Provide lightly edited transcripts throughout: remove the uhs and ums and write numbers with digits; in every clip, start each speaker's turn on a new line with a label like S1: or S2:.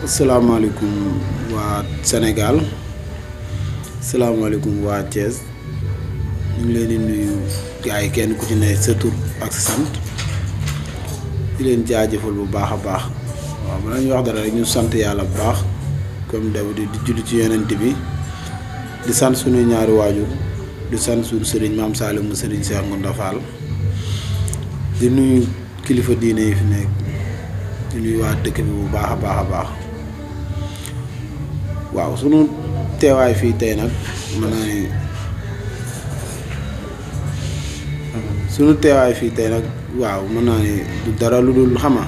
S1: asalaamaaleykum waa Sénégal asalaamaaleykum waa Thiès ñu ngi leen di nuyu gars yi kenn ku ci ne sa tur ak sa sant di leen jaajëfal bu baax a baax waaw mën nañu wax dara rek ñu sant yàlla bu baax comme d'habitude di julli ci yonent bi di sant suñuy ñaari waajur di sant suñu sëriñ maam Salim mu sëriñ Cheikh Ngounda Fall di nuyu kilifa diine yi fi nekk di nuyu waa dëkk bi bu baax a baax a baax. waaw sunu teewaay fii tey nag mën naa ni sunu teewaay fii tey nag waaw mën naa ni du dara lu dul xama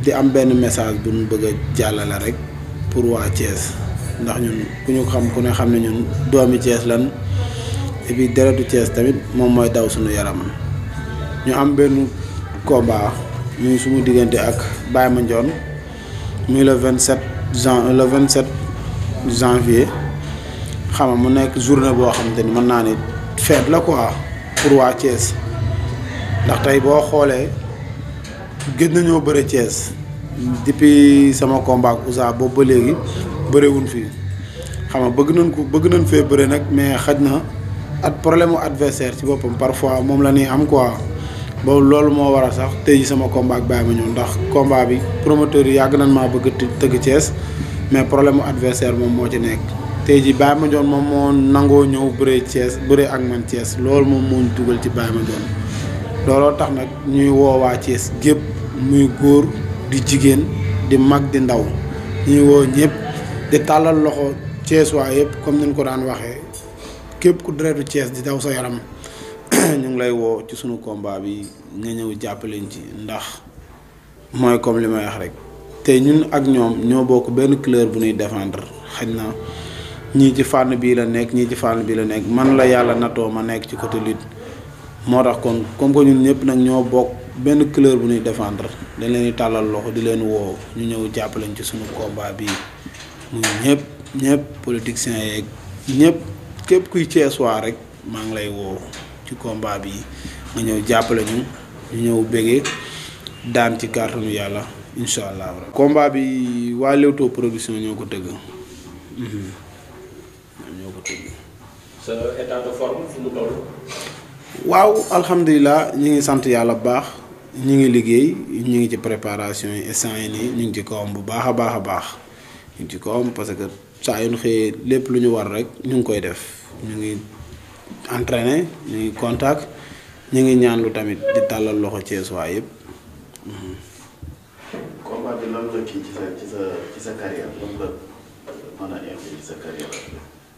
S1: di am benn message bu ñu bëgg a jàllale rek pour waa Thiès ndax ñun ku ñu xam ku ne xam ne ñun doomi Thiès lan et puis deretu Thiès tamit moom mooy daw suñu yaram ñu am benn combat muy sumu diggante ak Baye Mandione muy le 27 janvier xam nga mu nekk journée boo xamante ni mën naa ni fête la quoi pour waa Thiès ndax tey boo xoolee gëj nañoo bëre Thiès depuis sama combat ak Ousa boobu ba léegi bëriwuñ fii xam nga bëgg nañ fee bëre nag mais xaj na at problème mu adversaire ci boppam parfois moom la ñuy am quoi boobu loolu moo waral sax tey ji sama combat ak Baye Mandione ndax combat bi promoteur yi yàgg nañ maa bëgg tëgg Thiès mais problème mu adversaire moom moo ci nekk tey ji Baye Mandione moom moo nangoo ñëw bëree Thiès bëree ak man Thiès loolu moom moo ñu dugal ci Baye Mandione looloo tax nag ñuy woowaa Thiès gépp muy góor di jigéen di mag di ndaw ñuy woo ñëpp di tàllal loxo Thiès waa yëpp comme ni ñu ko daan waxee képp ku deretu Thiès di daw sa yaram ñu ngi lay woo ci sunu combat bi nga ñëw jàppaleñ ci ndax mooy comme li may wax rek te ñun ak ñoom ñoo bokk benn couleur bu ñuy défendre xëy na ñii ci fànn bii la nekk ñii ci fànn bii la nekk man la yàlla natoo ma nekk ci côté lutte moo tax kon comme que ñun ñëpp nag ñoo bokk benn couleur bu ñuy défendre dañ leen di tàllal loxo di leen woo ñu ñëw jàppaleñ ci sunu combat bi muy ñëpp politiciens yeeg ñëpp képp kuy Thiès waa rek maa ngi lay woo ci combat bi nga ñëw jàppale ñu ñëw bégee daan ci kàttanu yàlla incha allah. combat bi waa Leewtoo production ñoo ko tëgg. ñoo ko tëgg.
S2: sa état de forme fu mu toll.
S1: waaw alhamdulilah ñu ngi sant yàlla bu baax ñu ngi liggéey ñu ngi ci préparation yi instant yi nii ñu ngi ci kawam bu baax a baax a baax ñu ngi ci kawam parce que saa yu ñu xëyee lépp lu ñu war rek ñu ngi koy def ñu ngi. entraîné ñu ngi contact ñu ngi ñaan lu tamit di tàllal loxo Thiès waa yëpp.
S3: combat bi lan la kii ci sa carrière lan la mën a invité ci sa carrière.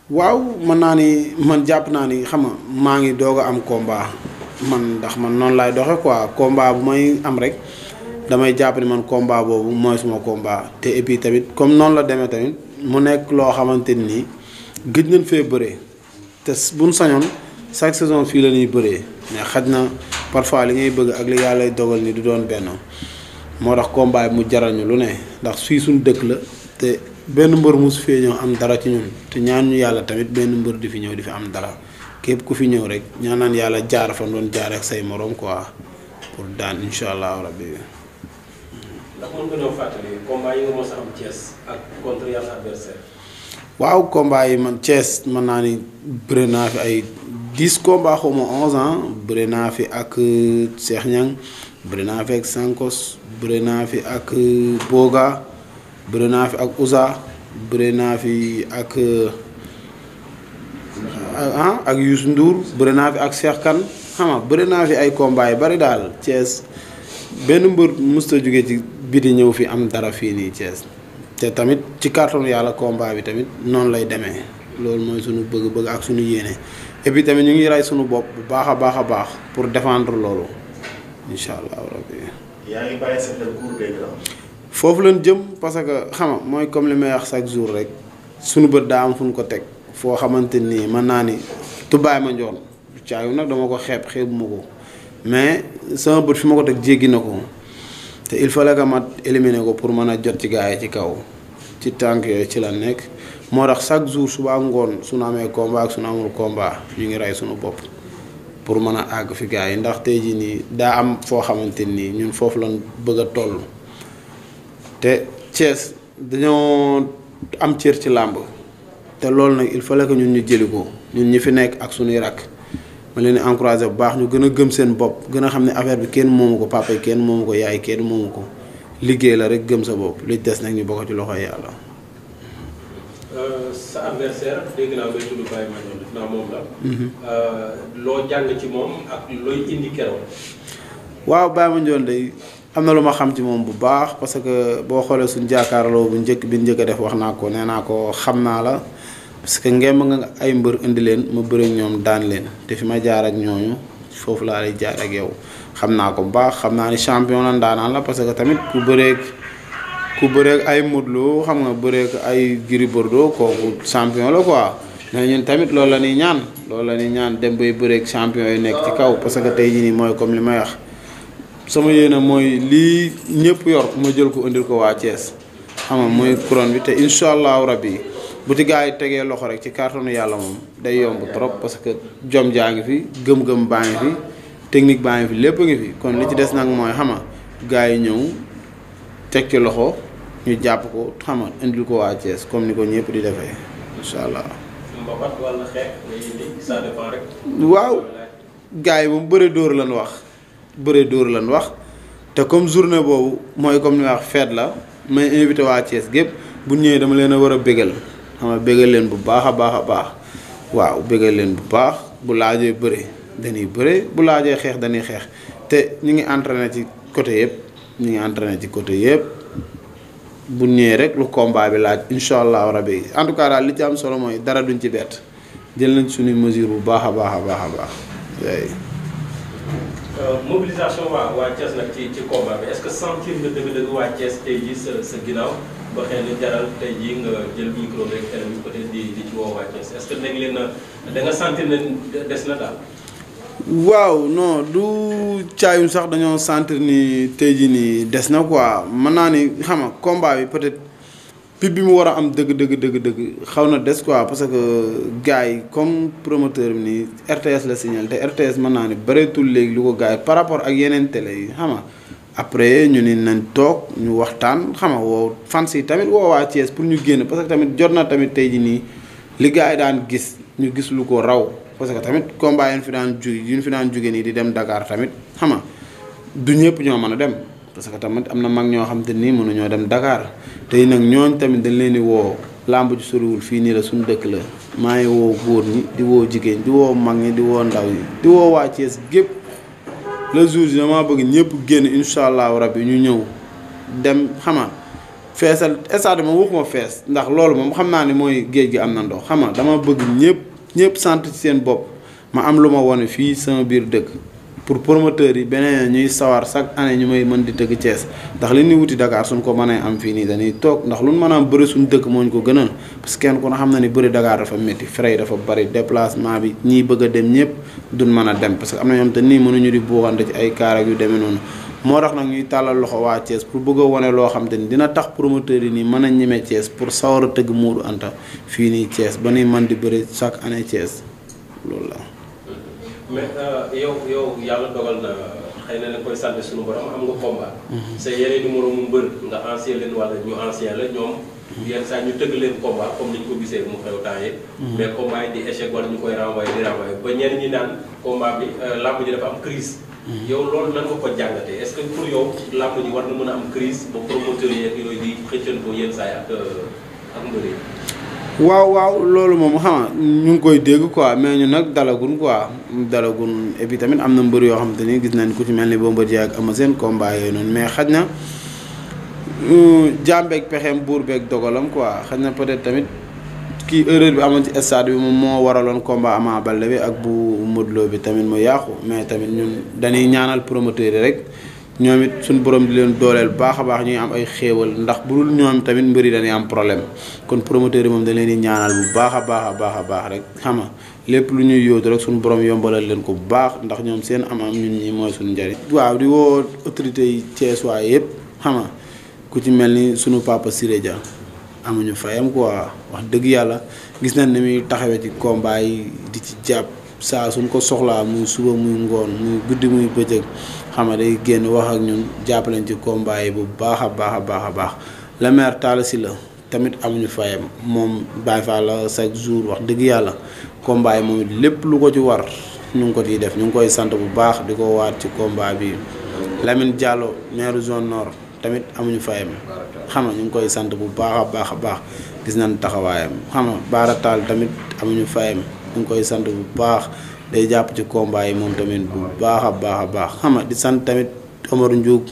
S1: waaw mën naa ni man jàpp naa ni xam nga maa ngi doog a am combat man ndax man noonu laay doxe quoi combat bu may am rek damay jàpp ni man combat boobu mooy suma combat te et puis tamit comme noonu la demee tamit mu nekk loo xamante ni gëj nañ fee bëree. te buñ sañoon chaque saison fii la ñuy bëree mais xaj na parfois li ngay bëgg ak li yàlla dogal ni du doon benn moo tax combat bi mu jaral ñu lu ne ndax fii suñ dëkk la te benn mbër musu fee ñëw am dara ci ñun te ñaan ñu yàlla tamit benn mbër di fi ñëw di fi am dara képp ku fi ñëw rek ñaan naan yàlla jaar fa doon jaar ak say morom quoi pour daan incha allah rabbi.
S2: ndax mën nga ñëw fàttali combat yi nga mos a am Thiès ak contre yan adversaire.
S1: waaw combat yi man Thiès mën naa ni bëre naa fi ay 10 combats xaw ma 11 ans bëre naa fi ak Cheikh Niang bëre naa fi ak Sankos bëre naa fi ak Boga bëre naa fi ak Ousa bëre naa fi ak ak Youssou Ndour bëre naa fi ak Cheikh Kane xam nga bëre naa fi ay combats yu bari daal Thiès benn mbër musta jóge ci biti ñëw fi am dara fii nii Thiès. te tamit ci carton yàlla combat bi tamit noonu lay demee loolu mooy suñu bëgg-bëgg ak suñu yéene et puis tamit ñu ngi rey suñu bopp bu baax a baax pour défendre loolu incha allah rabbi.
S3: yaa ngi bàyyi sa cours des grands.
S1: foofu lañ jëm parce que xam nga mooy comme li may wax chaque jour rek suñu bët daa am fu ñu ko teg foo xamante nii mën naa ni tu Baye Mandione caayu nag dama ko xeebuma ko mais sama bët fi ma ko teg jéggi na ko. te il fallait que ma éliminer ko pour mën a jot ci gars yi ci kaw ci tànk yooyu ci la nekk moo tax chaque jour suba ngoon suñu amee combat ak suñu amul combat ñu ngi rey suñu bopp pour mën a àgg fi gars yi ndax tey jii nii daa am foo xamante nii ñun foofu lañ bëgg a toll te Thiès dañoo am cër ci làmb te loolu nag il fallait que ñun ñu jëli ko ñun ñi fi nekk ak suñuy rakk ma leen di encouragé bu baax ñu gën a gëm seen bopp gën a xam ne affaire bi kenn moomu ko papa yi kenn moomu ko yaay kenn moomu ko liggéey la rek gëm sa bopp li des nag ñu bokk ci loxoy yàlla.
S2: sa adversaire dégg naa ngay tudd Baye Mandione def naa moom la. loo jàng ci moom ak looy indi keroog.
S1: waaw Baye Mandione day am na lu ma xam ci moom bu baax parce que boo xoolee suñu jàkkaarloo bu njëkk a def wax naa ko nee naa ko xam naa la. parce que ngemb nga ay mbër indi leen ma bëre ak ñoom daan leen te fi ma jaar ak ñooñu foofu laa lay jaar ak yow xam naa ko bu baax xam naa ni champion la ndaanaan la parce que tamit ku bëreek ay Modou Lo xam nga bëreek ay Gris Bordeaux kooku champion la quoi mais ñun tamit loolu la ñuy ñaan dem bay bëreek champion yi nekk ci kaw parce que tey jii nii mooy comme li may wax sama yéene mooy lii ñëpp yor ma jël ko indil ko waa Thiès xam nga mooy couronne bi te incha allahu rabbi bu ci gaa yi tegee loxo rek ci cartonu yàlla moom day yomb trop parce que jom jaa ngi fi gëm-gëm baa ngi fi technique baa ngi fi lépp a ngi fi kon li ci des nag mooy xama gaa yi ñëw teg ci loxo ñu jàpp ko xama indil ko waa Thiès comme ni ko ñëpp di defee incha allah.
S2: mbapat wala xeex ngay indi ça dépend rek.
S1: waaw gaa yi moom bëre dóor lan wax te comme journée boobu mooy comme ni wax fête la may invité waa Thiès gépp bu ñëwee dama leen a war a bégal. xam nga bégal leen bu baax a baax waaw bégal leen bu baax bu laajee bëre dañuy bëre bu laajee xeex dañuy xeex te ñu ngi entraîné ci côté yëpp bu ñëwee rek lu combat bi laaj incha allahu rabi en tout cas daal li ci am solo mooy dara duñ ci bett jël nañ suñuy mesure bu baax a baax.
S2: mobilisation waa Thiès nag ci combat bi est-ce que sentir nga dëgg-dëgg waa Thiès tey jii sa ginnaaw. ba xëy na jaral tey jii nga jël micro rek télé bi peut-être di ci woo waa Thiès est-ce que léegi leen da nga sentir ne des na daal.
S1: waaw non du caayum sax dañoo sentir ni tey jii nii des na quoi mën naa ni xam nga combat bi peut-être pib bi mu war a am dëgg xaw na des quoi parce que gars yi comme promoteur bi nii RTS la signal te RTS mën naa ni bëreetul léegi lu ko gars yi par rapport ak yeneen télé yi xam nga après ñu ni nañ toog ñu waxtaan xam nga woo fans yi tamit woo waa Thiès pour ñu génn parce que tamit jot na tamit tey jii nii li gars yi daan gis ñu gis lu ko raw parce que tamit combat yi ñu fi daan jóge nii di dem Dakar tamit xam nga du ñëpp ñoo mën a dem parce que tamit am na mag ñoo xam te nii mënuñoo dem Dakar tey nag ñooñ tamit dañ leen di woo làmb ji soriwul fii nii la suñu dëkk la maa ngi woo góor ñi di woo jigéen di woo mag ñi di woo ndaw ñi di woo waa Thiès gépp le jour bi damaa bëgg ñëpp génn incha allahu rabbi ñu ñëw dem xama feesal stade moom waxuma fees ndax loolu moom xam naa ne mooy géej gi am na ndox xama dama bëgg ñëpp sant ci seen bopp ma am lu ma wone fii sama biir dëkk pour promoteurs yi beneen ñuy sawar chaque année ñu may mën di tëgg Thiès ndax li ñuy wuti Dakar suñ ko mënee am fii nii dañuy toog ndax lu ñu mën a am bëri suñu dëkk moo ñu ko gënal parce que kenn ku ne xam na ni bëri Dakar dafa métti frais dafa bari déplacement bi ñiy bëgg a dem ñëpp duñ mën a dem parce que am na ñoom te nii mënuñu di buuxante ci ay kaar ak yu demee noonu moo tax nag ñuy tàllal loxo waa Thiès pour bëgg a wane loo xam te ni dina tax promoteurs yi nii mën a ñeme Thiès pour sawar a tëgg Modou Anta fii nii Thiès ba nuy mën di bëri chaque année Thiès loolu la.
S2: mais yow yàlla dogal na xëy na koy sant suñu borom am nga combat. sa yeneen numéro mu mbër nga ancien leen wala ñu ancien la ñoom. yenn saa ñu tëgg leen combat comme ni ñu ko gisee mu xew temps yi. mais combat yi di échec wala ñu koy renvoyer ba ñenn ñi naan combat bi làmb ji dafa am crise yow loolu nan nga ko jàngatee est-ce que pour yow làmb ji war na mën a am crise ba promoteur yeeg yooyu di xëccandoo yenn saa yi ak mbër yi.
S1: waaw loolu moom xam ñu ngi koy dégg quoi mais ñu nag dalagun et puis tamit am na mbër yoo xam te ni gis nañ ku ci mel ni Bombardier ak Ama Sène combat yooyu noonu mais xaj na jàmbeeg pexeem buur beeg dogalam quoi xaj na peut-être tamit kii erreur bi amoon ci stade bi moom moo waraloon combat Ama Baldé bi ak bu Modou Lo bi tamit mu yàqu mais tamit ñun dañuy ñaanal promoteurs yi rek ñoom it suñu borom di leen dooleel baax a baax ñuy am ay xéewal ndax bu dul ñoom tamit mbëri dañuy am problème kon promoteurs yi moom dañ leen di ñaanal bu baax a baax rek xam nga lépp lu ñuy yóotu rek suñu borom yombalal leen ko bu baax ndax ñoom seen am-am ñun ñi mooy suñu njariñ. waaw di woo autorités yi Thiès waay yëpp xam nga ku ci mel ni suñu papa Siré Dia amuñu fayam quoi wax dëgg yàlla gis nañ ne muy taxawee ci combat yi di ci jàpp saa suñ ko soxlaa muy suba muy ngoon muy guddi muy bëccëg xam nga day génn wax ak ñun jàppaleñ ci combat yi bu baax a baax a baax a baax le maire Talla Sylla tamit amuñu fayam moom Baye Fall la chaque jour wax dëgg yàlla combat yi moom lépp lu ko ci war ñu ngi ko ciy def ñu ngi koy sant bu baax di ko waat ci combat bi Lamine Diallo maire zone nord tamit amuñu fayam xam nga ñu ngi koy sant bu baax a baax a baax gis nañ taxawaayam xam nga Baara Tall tamit amuñu fayam ñu ngi koy sant bu baax day jàpp ci combat yi moom tamit bu baax a baax a baax xam nga di sant tamit Omar Ndiouk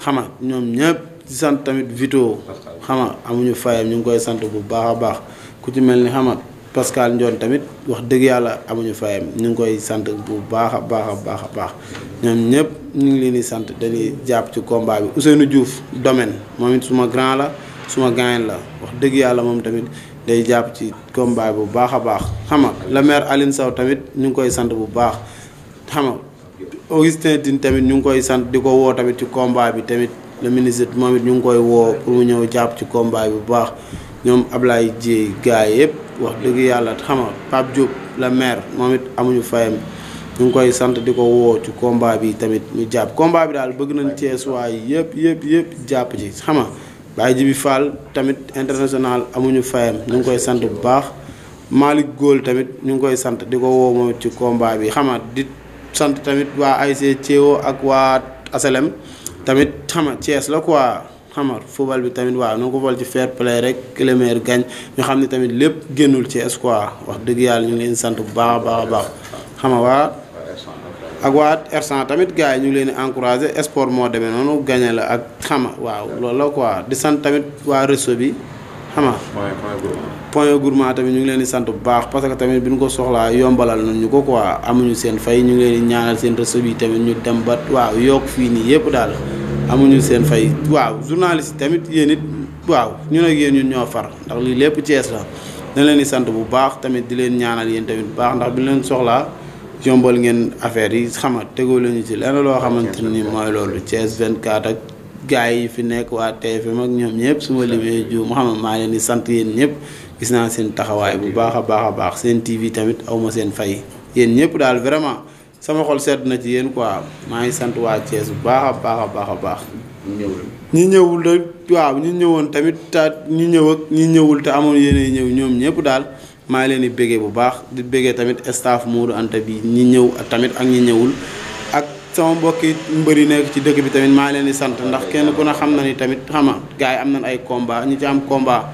S1: xam nga ñoom ñëpp di sant tamit Vito xam nga amuñu fayam ñu ngi koy sant bu baax a baax ku ci mel ni xam nga Pascal Ndione tamit wax dëgg yàlla amuñu fayam ñu ngi koy sant bu baax a baax a baax a baax ñoom ñëpp ñu ngi leen di sant dañuy jàpp ci combat bi Ousseynou Diouf domaine moom it suma grand la suma gaañ la wax dëgg yàlla moom tamit day jàpp ci combat bu baax a baax xam nga le maire Aline Sow tamit ñu ngi koy sant bu baax xam nga Augustin Tine tamit ñu ngi koy sant di ko woo tamit ci combat bi tamit le ministre moom it ñu ngi koy woo pour mu ñëw jàpp ci combat bi bu baax ñoom Ablaye Dieye gars yëpp wax dëgg yàlla xam nga Pape Diop le maire moom it amuñu fayam ñu ngi koy sant di ko woo ci combat bi tamit ñu jàpp combat bi daal bëgg nañ Cees waay yëpp jàpp ci xam nga Baye Jibi Fall tamit international amuñu fayam ñu ngi koy sant bu baax Malick Góol tamit ñu ngi koy sant di ko woo moom ci combat bi xam nga di sant tamit waa ASC Thiéwo ak waa ASLM tamit xam nga Cees la quoi xam nga football bi tamit waaw nu ko fal ci fair play rek le meilleur gagne ñu xam ne tamit lépp génnul Cees quoi wax dëgg yàlla ñu ngi leen sant bu baax a baax xam nga waa ak waa R100 tamit gars yi ñu ngi leen di encouragé sport moo demee noonu gagné la ak xama waaw loolu la quoi di sant tamit waa réseau bi xama point gourmand tamit ñu ngi leen di sant bu baax parce que tamit bi ñu ko soxlaa yombalal nañu ko quoi amuñu seen fay ñu ngi leen di ñaanal seen réseau bi tamit ñu dem ba waaw yokk fii nii yëpp daal amuñu seen fay waaw journaliste tamit yéen it waaw ñun ak yéen ñun ñoo far ndax lii lépp Thiès la dañ leen di sant bu baax tamit di leen ñaanal yéen tamit bu baax ndax bi leen soxlaa yombal ngeen affaire yi xam nga tegoo lañu ci lenn loo xamante ni mooy loolu Thiès 24 ak gars yi fi nekk waa TFM ak ñoom ñëpp su ma limee juum xam nga maa leen di sant yéen ñëpp gis naa seen taxawaay bu baax a baax seen TV tamit awma seen fay yéen ñëpp daal vraiment sama xol sedd na ci yéen quoi maa ngi sant waa Thiès bu baax a baax ñi ñëwul da waaw ñi ñëwoon tamit ñi ñëw ak ñi ñëwul te amoon yéene ñëw ñoom ñëpp daal maa ngi leen di béggee bu baax di béggee tamit staff Modou Anta bi ñi ñëw tamit ak ñi ñëwul ak sama mbokki mbëri nekk ci dëkk bi tamit maa ngi leen di sant ndax kenn ku ne xam na ni tamit xama gars yi am nañ ay combat ñi ci am combat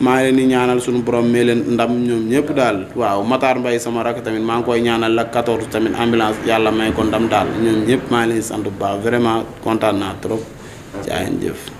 S1: maa ngi leen di ñaanal suñu borom mee leen ndam ñoom ñëpp daal waaw Matar Mbaye sama rakk tamit maa ngi koy ñaanal la 14 tamit ambulance yàlla may ko ndam daal ñoom ñëpp maa ngi leen di sant bu baax vraiment kontaan naa trop jaa ngeen jëf